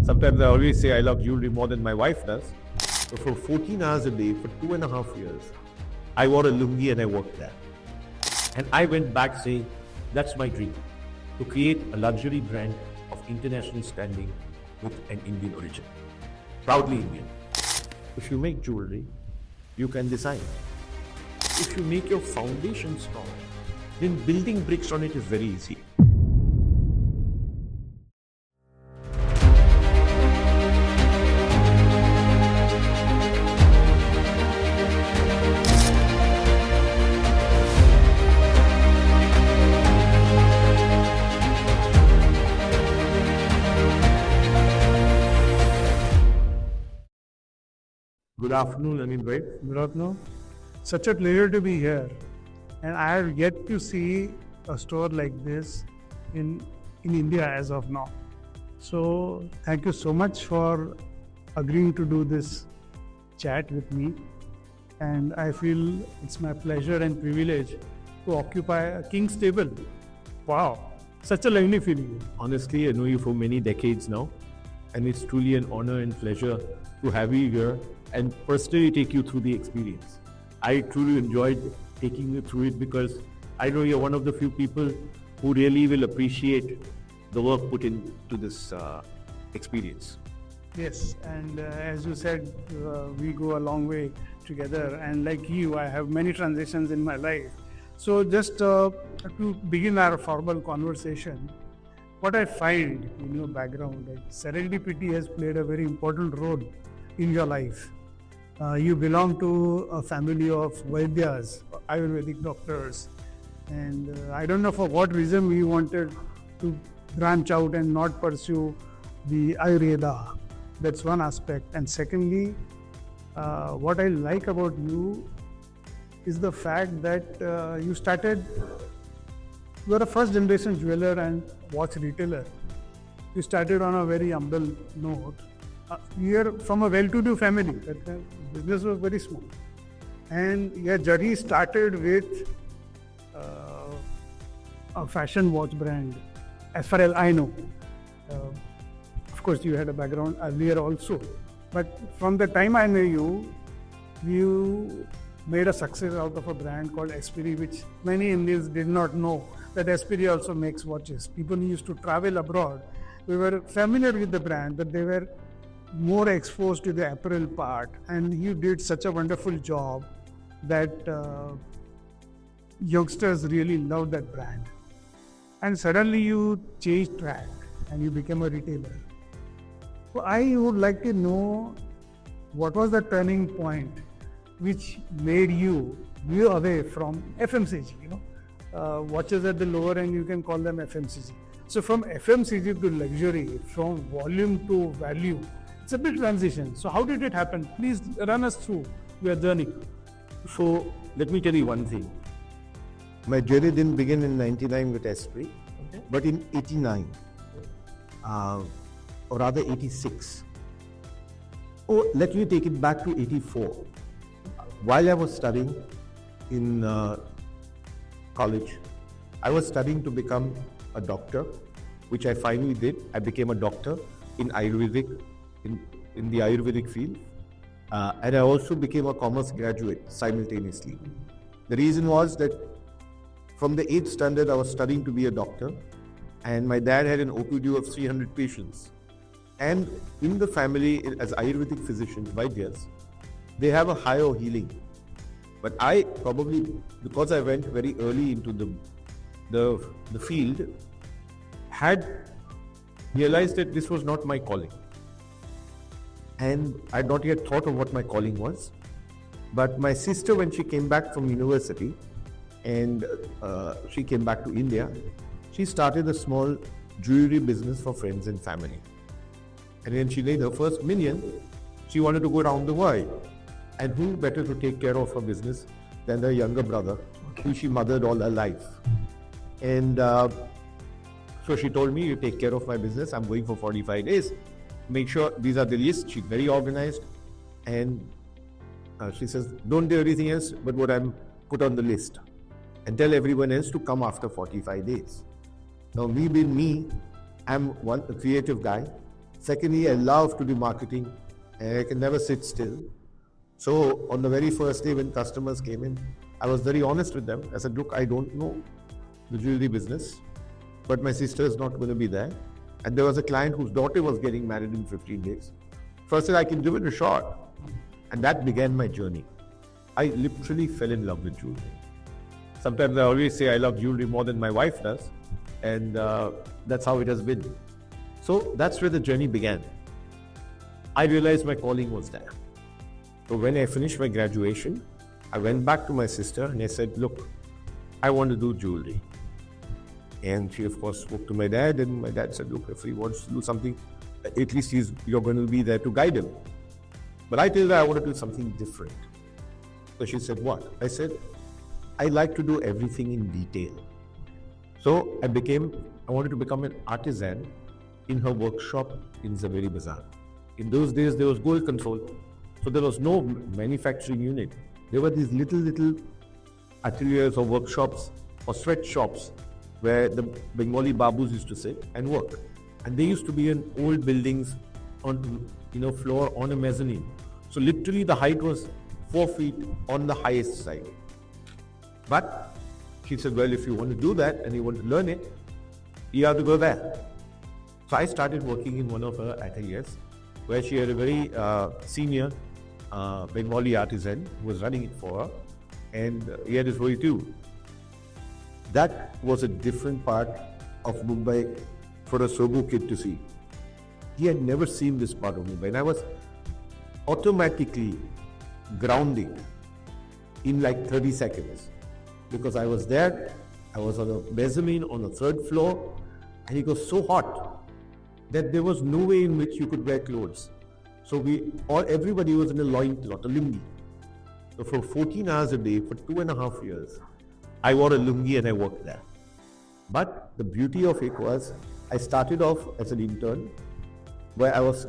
Sometimes I always say I love jewelry more than my wife does. So for 14 hours a day, for 2.5 years, I wore a lungi and I worked there. And I went back saying, that's my dream, to create a luxury brand of international standing with an Indian origin. Proudly Indian. If you make jewelry, you can design. If you make your foundation strong, then building bricks on it is very easy. Good afternoon, Anil Bhai. Good afternoon. Such a pleasure to be here, and I have yet to see a store like this in India as of now. So thank you so much for agreeing to do this chat with me, and I feel it's my pleasure and privilege to occupy a king's table. Wow, such a lovely feeling. Honestly, I know you for many decades now, and it's truly an honor and pleasure to have you here and personally take you through the experience. I truly enjoyed taking you through it because I know you're one of the few people who really will appreciate the work put into this experience. Yes, and as you said, we go a long way together, and like you, I have many transitions in my life. So just to begin our formal conversation, what I find in your background, like serendipity has played a very important role in your life. You belong to a family of Vaidyas, Ayurvedic doctors, and I don't know for what reason we wanted to branch out and not pursue the Ayurveda. That's one aspect. And secondly, what I like about you is the fact that you are a first generation jeweler and watch retailer. You started on a very humble note. You're from a well-to-do family. That business was very small, and your journey started with a fashion watch brand. As far as I know, of course, you had a background earlier also, but from the time I knew you, you made a success out of a brand called Esprit, which many Indians did not know that Esprit also makes watches. People who used to travel abroad, we were familiar with the brand, but they were more exposed to the apparel part, and you did such a wonderful job that youngsters really loved that brand. And suddenly you changed track and you became a retailer. So I would like to know what was the turning point which made you move away from FMCG, watches at the lower end, you can call them FMCG. So from FMCG to luxury, from volume to value, it's a big transition. So how did it happen? Please run us through your journey. So let me tell you one thing. My journey didn't begin in 99 with Esprit, but in 89, or rather 86. Oh, let me take it back to 84. While I was studying in college, I was studying to become a doctor, which I finally did. I became a doctor in Ayurvedic, in the Ayurvedic field, and I also became a commerce graduate simultaneously. The reason was that from the 8th standard I was studying to be a doctor, and my dad had an OPD of 300 patients. And in the family, as Ayurvedic physicians, Vaidyas, they have a higher healing. But I probably, because I went very early into the field, had realized that this was not my calling. And I had not yet thought of what my calling was. But my sister, when she came back from university, and she came back to India, she started a small jewelry business for friends and family. And when she made her first million, she wanted to go around the world. And who better to take care of her business than her younger brother, who she mothered all her life. And so she told me, you take care of my business, I'm going for 45 days. Make sure these are the lists. She's very organized. And she says, don't do anything else but what I'm put on the list. And tell everyone else to come after 45 days. Now, me being me, I'm a creative guy. Secondly, I love to do marketing and I can never sit still. So on the very first day when customers came in, I was very honest with them. I said, look, I don't know the jewelry business, but my sister is not going to be there. And there was a client whose daughter was getting married in 15 days. So I said, I can give it a shot. And that began my journey. I literally fell in love with jewelry. Sometimes I always say I love jewelry more than my wife does. And that's how it has been. So that's where the journey began. I realized my calling was there. So when I finished my graduation, I went back to my sister and I said, look, I want to do jewelry. And she, of course, spoke to my dad, and my dad said, look, if he wants to do something, at least you're going to be there to guide him. But I told her I want to do something different. So she said, what? I said, I like to do everything in detail. So I wanted to become an artisan in her workshop in Zaveri Bazaar. In those days, there was gold control. So there was no manufacturing unit. There were these little ateliers or workshops or sweatshops where the Bengali babus used to sit and work. And they used to be in old buildings on floor on a mezzanine. So literally the height was 4 feet on the highest side. But she said, well, if you want to do that and you want to learn it, you have to go there. So I started working in one of her ateliers where she had a very senior Bengali artisan who was running it for her, and he had his way too. That was a different part of Mumbai for a Sobu kid to see. He had never seen this part of Mumbai, and I was automatically grounding in like 30 seconds because I was there. I was on a mezzanine on the 3rd floor, and it was so hot that there was no way in which you could wear clothes. So everybody was in a loincloth, a lungi. So for 14 hours a day, for 2.5 years, I wore a lungi and I worked there. But the beauty of it was, I started off as an intern, where I was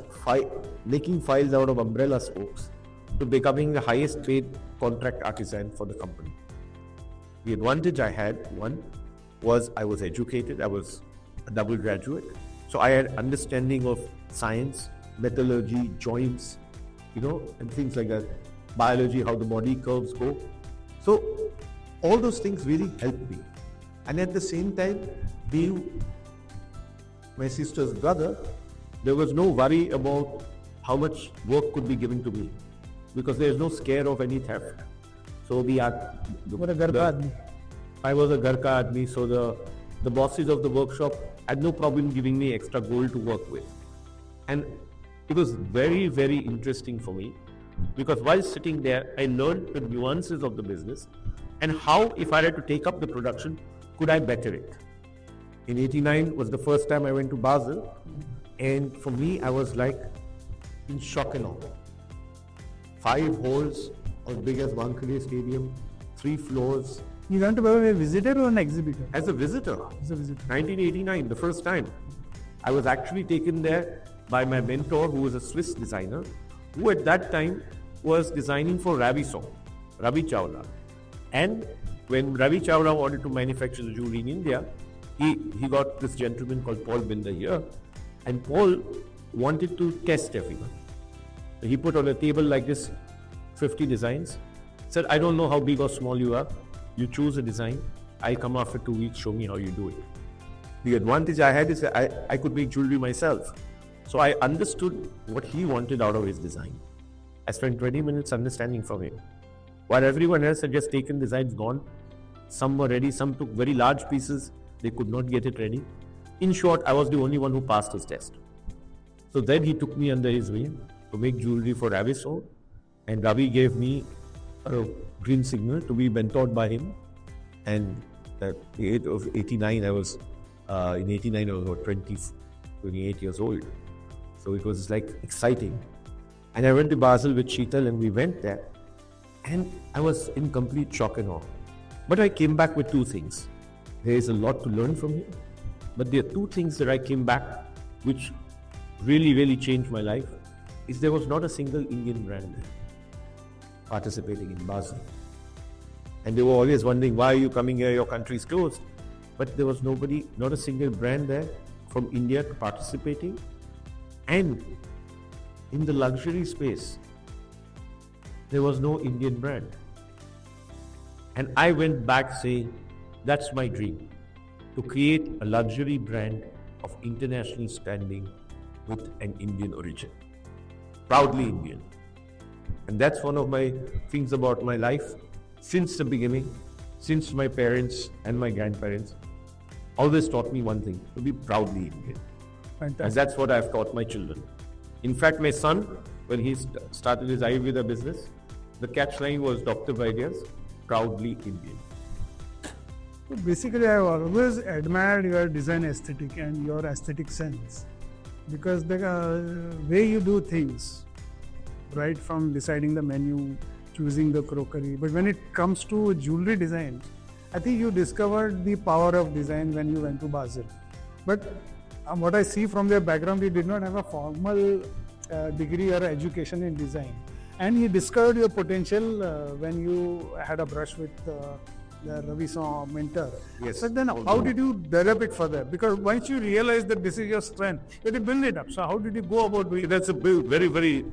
making files out of umbrella spokes to becoming the highest paid contract artisan for the company. The advantage I had, one, was I was educated. I was a double graduate. So I had understanding of science, metallurgy, joints, and things like that. Biology, how the body curves go. So all those things really helped me. And at the same time, being my sister's brother, there was no worry about how much work could be given to me because there is no scare of any theft. So I was a Garka Admi, so the bosses of the workshop had no problem giving me extra gold to work with. And it was very, very interesting for me because while sitting there, I learned the nuances of the business and how, if I had to take up the production, could I better it. In 89 was the first time I went to Basel, and for me, I was like in shock and awe. 5 halls as big as Wankhede Stadium, 3 floors. You went to be a visitor or an exhibitor? As a visitor. 1989, the first time. I was actually taken there by my mentor, who was a Swiss designer, who at that time was designing for Ravi Chawla. And when Ravi Chawla wanted to manufacture the jewelry in India, he got this gentleman called Paul Binder here, and Paul wanted to test everyone. So he put on a table like this 50 designs, said, I don't know how big or small you are, you choose a design, I come after 2 weeks, show me how you do it. The advantage I had is that I could make jewelry myself. So I understood what he wanted out of his design. I spent 20 minutes understanding from him. While everyone else had just taken designs, gone, some were ready, some took very large pieces, they could not get it ready. In short, I was the only one who passed his test. So then he took me under his wing to make jewelry for Ravi sold, and Ravi gave me a green signal to be mentored by him. And at the age of 89, I was about 28 years old. So it was like exciting. And I went to Basel with Sheetal, and we went there. And I was in complete shock and awe. But I came back with 2 things. There is a lot to learn from him. But there are 2 things that I came back which really, really changed my life. Is there was not a single Indian brand there participating in Basel. And they were always wondering, why are you coming here? Your country is closed. But there was nobody, not a single brand there from India participating. And in the luxury space, there was no Indian brand. And I went back saying, that's my dream, to create a luxury brand of international standing with an Indian origin. Proudly Indian. And that's one of my things about my life since the beginning, since my parents and my grandparents always taught me one thing, to be proudly Indian. Fantastic. And that's what I've taught my children. In fact, my son, when he started his Ayurveda business, the catchline was Dr. Vaidya's proudly Indian. So basically, I have always admired your design aesthetic and your aesthetic sense, because the way you do things, right from deciding the menu, choosing the crockery, but when it comes to jewelry design, I think you discovered the power of design when you went to Basel. But what I see from their background, you did not have a formal degree or education in design, and you discovered your potential when you had a brush with the Ravi Saw mentor. Yes. So then how did you develop it further? Because once you realize that this is your strength, you have to build it up. So how did you go about doing it? That's a very, very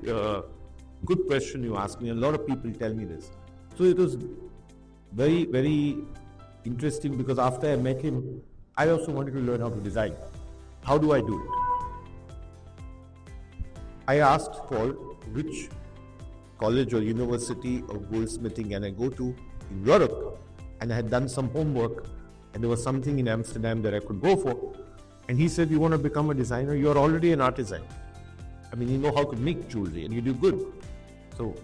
good question you asked me. A lot of people tell me this. So it was very, very interesting, because after I met him, I also wanted to learn how to design. How do I do it? I asked Paul which college or university of goldsmithing can I go to in Europe, and I had done some homework, and there was something in Amsterdam that I could go for. And he said, you want to become a designer? You're already an artisan. I mean, you know how to make jewelry and you do good. So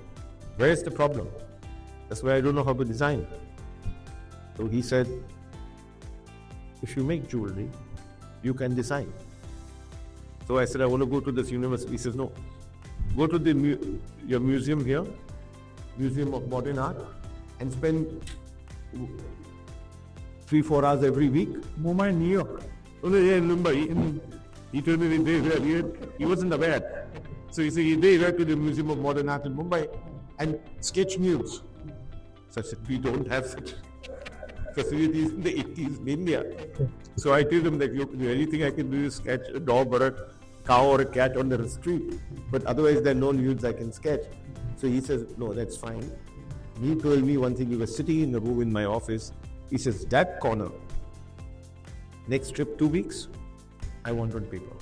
where is the problem? That's why I don't know how to design. So he said, if you make jewelry, you can design. So I said, I want to go to this university. He says, no, go to your museum here, Museum of Modern Art, and spend 3-4 hours every week. Mumbai, New York. Oh, no, yeah, in Mumbai. He told me he wasn't aware. So he said, they went to the Museum of Modern Art in Mumbai and sketch murals. So I said, we don't have such facilities in the 80s in India. So I told him that the only thing I can do is sketch a dog or a cow or a cat on the street. But otherwise, there are no nudes I can sketch. So he says, no, that's fine. He told me one thing. We were sitting in the room in my office. He says, that corner, next trip 2 weeks, I want on paper.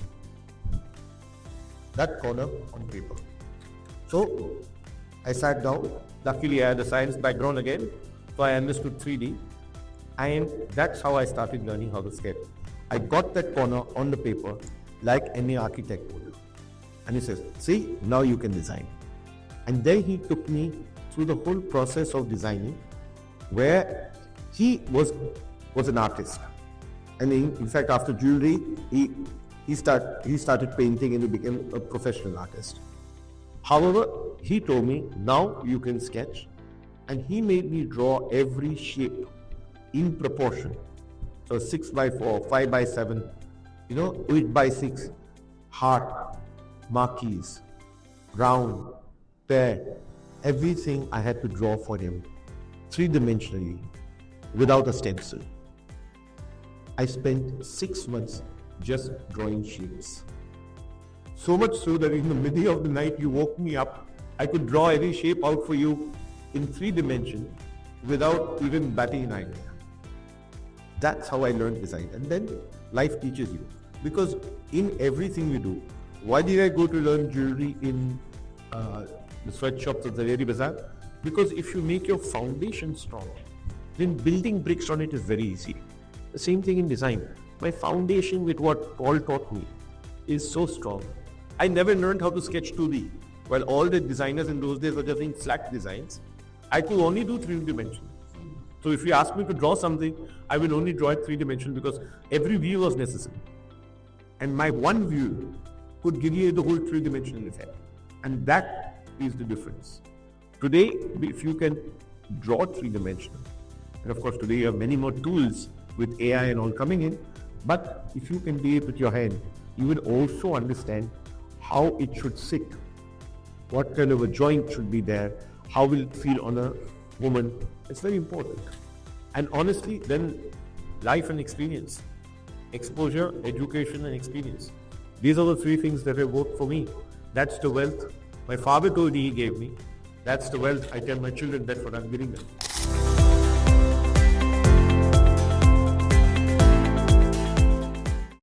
That corner on paper. So I sat down. Luckily, I had a science background again, so I understood 3D. And that's how I started learning how to sketch. I got that corner on the paper like any architect would. And he says, see, now you can design. And then he took me through the whole process of designing, where he was an artist. And in fact, after jewelry, he started painting and he became a professional artist. However, he told me, now you can sketch. And he made me draw every shape in proportion. So 6x4, 5x7, 8x6, heart, marquise, round, pear, everything I had to draw for him, 3-dimensionally, without a stencil. I spent 6 months just drawing shapes. So much so that in the middle of the night you woke me up, I could draw every shape out for you in 3 dimensions without even batting an eyelid. That's how I learned design. And then life teaches you. Because in everything we do, why did I go to learn jewelry in the sweatshops of the Zaveri Bazaar? Because if you make your foundation strong, then building bricks on it is very easy. The same thing in design. My foundation with what Paul taught me is so strong. I never learned how to sketch 2D. While all the designers in those days were just doing flat designs, I could only do 3-dimensional. So if you ask me to draw something, I will only draw it 3-dimensional because every view was necessary. And my one view could give you the whole 3-dimensional effect. And that is the difference. Today, if you can draw 3-dimensional, and of course today you have many more tools with AI and all coming in, but if you can do it with your hand, you will also understand how it should sit, what kind of a joint should be there, how will it feel on a woman. It's very important. And honestly, then life and experience, exposure, education and experience. These are the three things that have worked for me. That's the wealth my father told me he gave me. That's the wealth I tell my children, that's what I'm giving them.